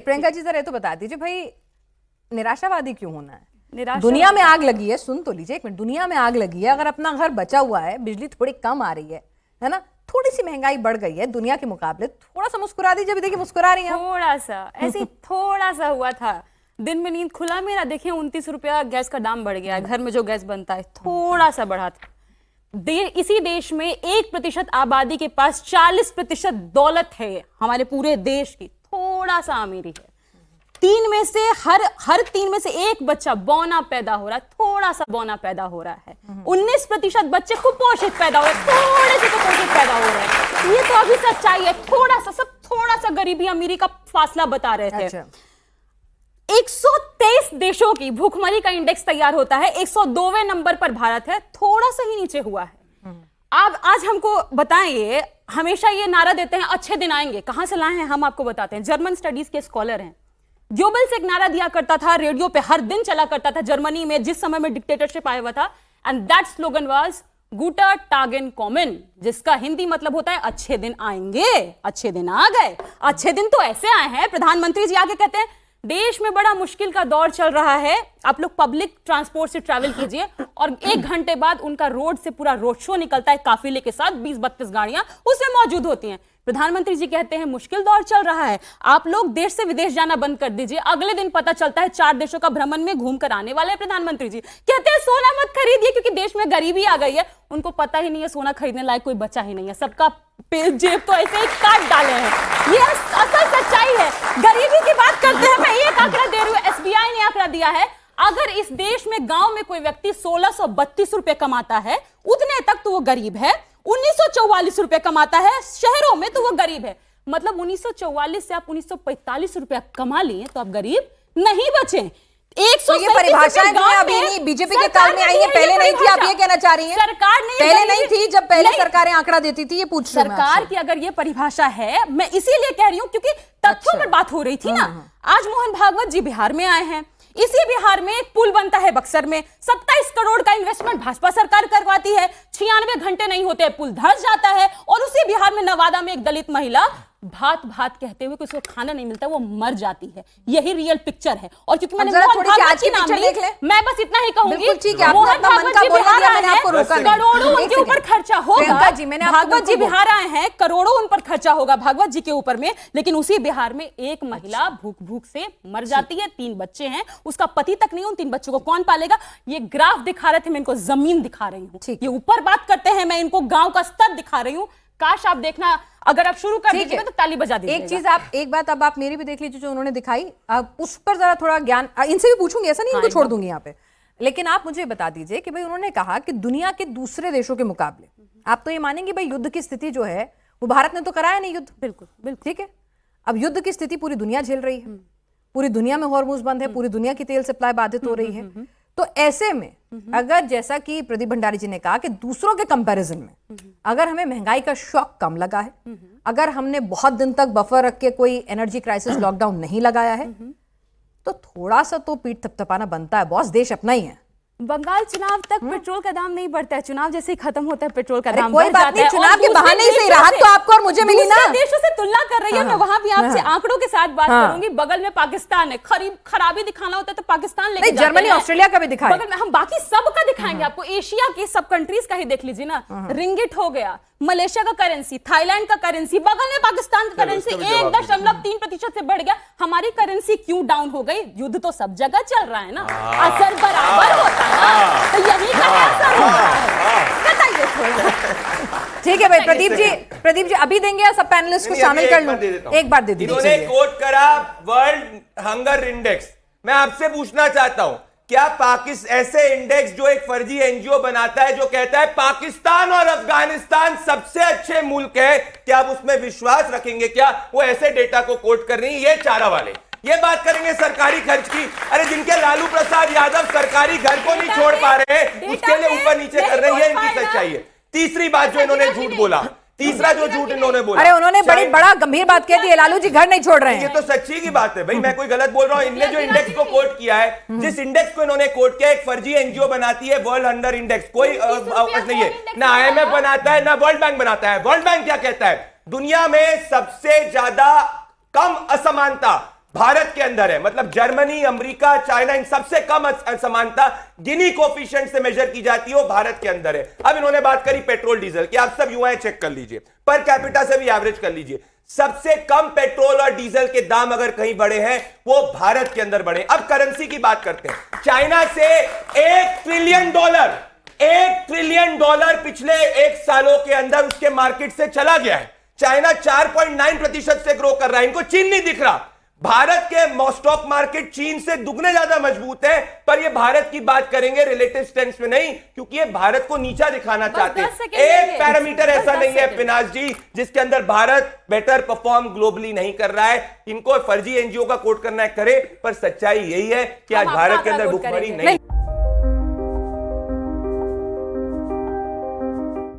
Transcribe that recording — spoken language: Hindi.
प्रियंका जी जरा ये तो बता दीजिए भाई, निराशावादी क्यों होना है? दुनिया में आग लगी है, सुन तो लीजिए एक मिनट, दुनिया में आग लगी है, अगर अपना घर बचा हुआ है, बिजली थोड़ी कम आ रही है ना, थोड़ी सी महंगाई बढ़ गई है दुनिया के मुकाबले, थोड़ा सा मुस्कुरा दीजिए। अभी देखिए मुस्कुरा रही हैं, थोड़ा सा ऐसे थोड़ा सा हुआ था, दिन में नींद खुला मेरा, देखिए 29 रुपया गैस का दाम बढ़ गया है, घर में जो गैस बनता है थोड़ा सा बढ़ा था। इसी देश में 1% आबादी के पास 40% दौलत है, हमारे पूरे देश की थोड़ा सा अमीरी है। हर 3 में से एक बच्चा बौना पैदा हो रहा है, थोड़ा सा बौना पैदा हो रहा है। 19% बच्चे कुपोषित पैदा हो रहे हैं, थोड़े से कुपोषित पैदा हो रहे हैं। ये तो अभी सच्चाई है, थोड़ा सा गरीबी अमीरी का फासला बता रहे थे। अच्छा। 123 देशों की भूखमरी का इंडेक्स तैयार होता है, 102वें नंबर पर भारत है, थोड़ा सा ही नीचे हुआ है। आप आज हमको बताएं, हमेशा ये नारा देते हैं अच्छे दिन आएंगे, कहां से लाए हैं हम आपको बताते हैं। जर्मन स्टडीज के स्कॉलर हैं, गोबल्स एक नारा दिया करता था, रेडियो पे हर दिन चला करता था जर्मनी में जिस समय में डिक्टेटरशिप आया हुआ था, एंड दैट स्लोगन वाज गुटर टागेन कॉमन, जिसका हिंदी मतलब होता है अच्छे दिन आएंगे। अच्छे दिन आ गए, अच्छे दिन तो ऐसे आए हैं, प्रधानमंत्री जी आके कहते हैं देश में बड़ा मुश्किल का दौर चल रहा है, आप लोग पब्लिक ट्रांसपोर्ट से ट्रैवल कीजिए, और 1 घंटे बाद उनका रोड से पूरा रोड शो निकलता है काफिले के साथ, 20-32 गाड़ियां उसमें मौजूद होती हैं। प्रधानमंत्री जी कहते हैं मुश्किल दौर चल रहा है, आप लोग देश से विदेश जाना बंद कर दीजिए। अगले दिन पता चलता है 4 देशों का भ्रमण में घूम कर आने वाले प्रधानमंत्री जी। कहते हैं सोना मत खरीदिए क्योंकि देश में गरीबी आ गई है। उनको पता ही नहीं है सोना खरीदने लायक कोई बचा ही नहीं है, सबका जेब तो ऐसे ही काट डाले हैं। ये असल सच्चाई है। गरीबी की बात करते हैं, मैं एक आंकड़ा दे रही हूँ, एसबीआई ने आंकड़ा दिया है, अगर इस देश में गांव में कोई व्यक्ति 1632 रुपए कमाता है, उतने तक तो वो गरीब है। 1944 रुपए कमाता है शहरों में तो वो गरीब है। मतलब 1944 से आप 1945 रुपया कमा लिए तो आप गरीब नहीं बचे। तो ये परिभाषाएं जो है अभी नहीं बीजेपी के काल में आई है, पहले नहीं थी, आप ये कहना चाह रही हैं? सरकार ने पहले नहीं थी, जब पहले सरकारें आंकड़ा देती थी, ये पूछ सरकार की अगर ये परिभाषा है, मैं इसीलिए कह रही हूं क्योंकि तथ्यों पर बात हो रही थी ना। आज मोहन भागवत जी बिहार में आए हैं, इसी बिहार में एक पुल बनता है बक्सर में, 27 करोड़ का इन्वेस्टमेंट भाजपा सरकार करवाती है, 96 घंटे नहीं होते पुल धंस जाता है, और उसी बिहार में नवादा में एक दलित महिला भात भात कहते हुए उसको खाना नहीं मिलता, वो मर जाती है। यही रियल पिक्चर है। और क्योंकि मैंने मोहन भागवत जी नाम ली, मैं बस इतना ही कहूंगी, मोहन भागवत जी बिहार आए हैं, करोड़ों उनके ऊपर खर्चा होगा। भागवत जी बिहार आए हैं, करोड़ों उन पर खर्चा होगा भागवत जी के ऊपर में, लेकिन उसी बिहार में एक महिला भूख भूख से मर जाती है। 3 बच्चे हैं, उसका पति तक नहीं, उन 3 बच्चों को कौन पालेगा? ये ग्राफ दिखा रहे थे, मैं इनको जमीन दिखा रही हूँ। ये ऊपर बात करते हैं, मैं इनको गांव का स्तर दिखा रही हूँ। काश आप देखना, अगर आप शुरू कर दीजिए तो ताली बजा दीजिए। एक चीज आप, एक बात अब आप मेरी भी देख लीजिए जो उन्होंने दिखाई, आप उस पर जरा थोड़ा ज्ञान, इनसे भी पूछूंगी, ऐसा नहीं इनको छोड़ दूंगी यहाँ पे, लेकिन आप मुझे बता दीजिए कि भाई उन्होंने कहा कि दुनिया के दूसरे देशों के मुकाबले आप तो ये मानेंगे भाई युद्ध की स्थिति जो है वो भारत ने तो कराया नहीं युद्ध, बिल्कुल बिल्कुल ठीक है। अब युद्ध की स्थिति पूरी दुनिया झेल रही है, पूरी दुनिया में हॉर्मुज़ बंद है, पूरी दुनिया की तेल सप्लाई बाधित हो रही है। तो ऐसे में अगर जैसा कि प्रदीप भंडारी जी ने कहा कि दूसरों के कंपैरिजन में अगर हमें महंगाई का शॉक कम लगा है, अगर हमने बहुत दिन तक बफर रख के कोई एनर्जी क्राइसिस लॉकडाउन नहीं लगाया है, तो थोड़ा सा तो पीठ थपथपाना बनता है। बॉस देश अपना ही है। बंगाल चुनाव तक पेट्रोल का दाम नहीं बढ़ता है, चुनाव जैसे ही खत्म होता है पेट्रोल का दाम कोई बढ़ बात जाता नहीं, है। चुनाव के बहाने से राहत तो आपको और मुझे मिली ना। देशों से तुलना कर रही है, मैं वहां भी आपसे आंकड़ों के साथ बात करूंगी। बगल में पाकिस्तान है, खराबी दिखाना होता है तो पाकिस्तान लेके जाते हैं। जर्मनी ऑस्ट्रेलिया का भी दिखाएं, बगल में हम बाकी सब का दिखाएंगे आपको। एशिया के सब कंट्रीज का ही देख लीजिए ना, रिंगिट हो गया, मलेशिया का करेंसी, थाईलैंड का करेंसी, बगल में पाकिस्तान का करेंसी 1.3% से बढ़ गया। हमारी करेंसी क्यों डाउन हो गई? युद्ध तो सब जगह चल रहा है ना, असर बराबर होता है, तो यही का असर हो रहा है। बताइए थोड़ा। ठीक है भाई, प्रदीप जी अभी देंगे या सब पैनलिस्ट को शामिल कर लूं? एक बार दे दीजिए। इन्होंने कोट करा वर्ल्ड हंगर इंडेक्स, मैं आपसे पूछना चाहता हूं, क्या पाकिस्तान ऐसे इंडेक्स जो एक फर्जी एनजीओ बनाता है जो कहता है पाकिस्तान और अफगानिस्तान सबसे अच्छे मुल्क है, क्या आप उसमें विश्वास रखेंगे? क्या वो ऐसे डेटा को कोट कर रही है? ये चारा वाले ये बात करेंगे सरकारी खर्च की। अरे जिनके लालू प्रसाद यादव सरकारी घर को नहीं छोड़ पा रहे हैं, उसके लिए ऊपर नीचे कर रहे हैं, ये इनकी सच्चाई है। तीसरी बात जो इन्होंने झूठ बोला, तीसरा जो झूठ इन्होंने बोला, अरे उन्होंने बड़ा गंभीर बात कह दी, लालू जी घर नहीं छोड़ रहे हैं। ये तो सच्ची की बात है भाई, मैं कोई गलत बोल रहा हूं? इनने जो इंडेक्स को कोट किया है, जिस इंडेक्स को इन्होंने कोट किया, एक फर्जी एनजीओ बनाती है वर्ल्ड हंगर इंडेक्स, कोई नहीं है, ना आईएमएफ बनाता है ना वर्ल्ड बैंक बनाता है। वर्ल्ड बैंक क्या कहता है? दुनिया में सबसे ज्यादा कम असमानता भारत के अंदर है। मतलब जर्मनी, अमेरिका, चाइना, इन सबसे कम असमानता गिनी कोफिशिएंट से मेजर की जाती है, वो भारत के अंदर है। अब इन्होंने बात करी पेट्रोल डीजल की, आप सब यूआई चेक कर लीजिए, पर कैपिटा से भी एवरेज कर लीजिए। सबसे कम पेट्रोल और डीजल के दाम अगर कहीं बढ़े हैं वो भारत के अंदर बढ़े। अब करेंसी की बात करते हैं। चाइना से $1 ट्रिलियन पिछले 1 सालों के अंदर उसके मार्केट से चला गया है। चाइना 4.9% से ग्रो कर रहा है, इनको चीन नहीं दिख रहा। भारत के स्टॉक मार्केट चीन से दुगने ज्यादा मजबूत है, पर ये भारत की बात करेंगे रिलेटिव स्ट्रेंथ में नहीं, क्योंकि ये भारत को नीचा दिखाना चाहते हैं। एक पैरामीटर ऐसा नहीं है पिनाज जी जिसके अंदर भारत बेटर परफॉर्म ग्लोबली नहीं कर रहा है। इनको फर्जी एनजीओ का कोट करना है करे, पर सच्चाई यही है कि आज भारत के अंदर भुखमरी नहीं।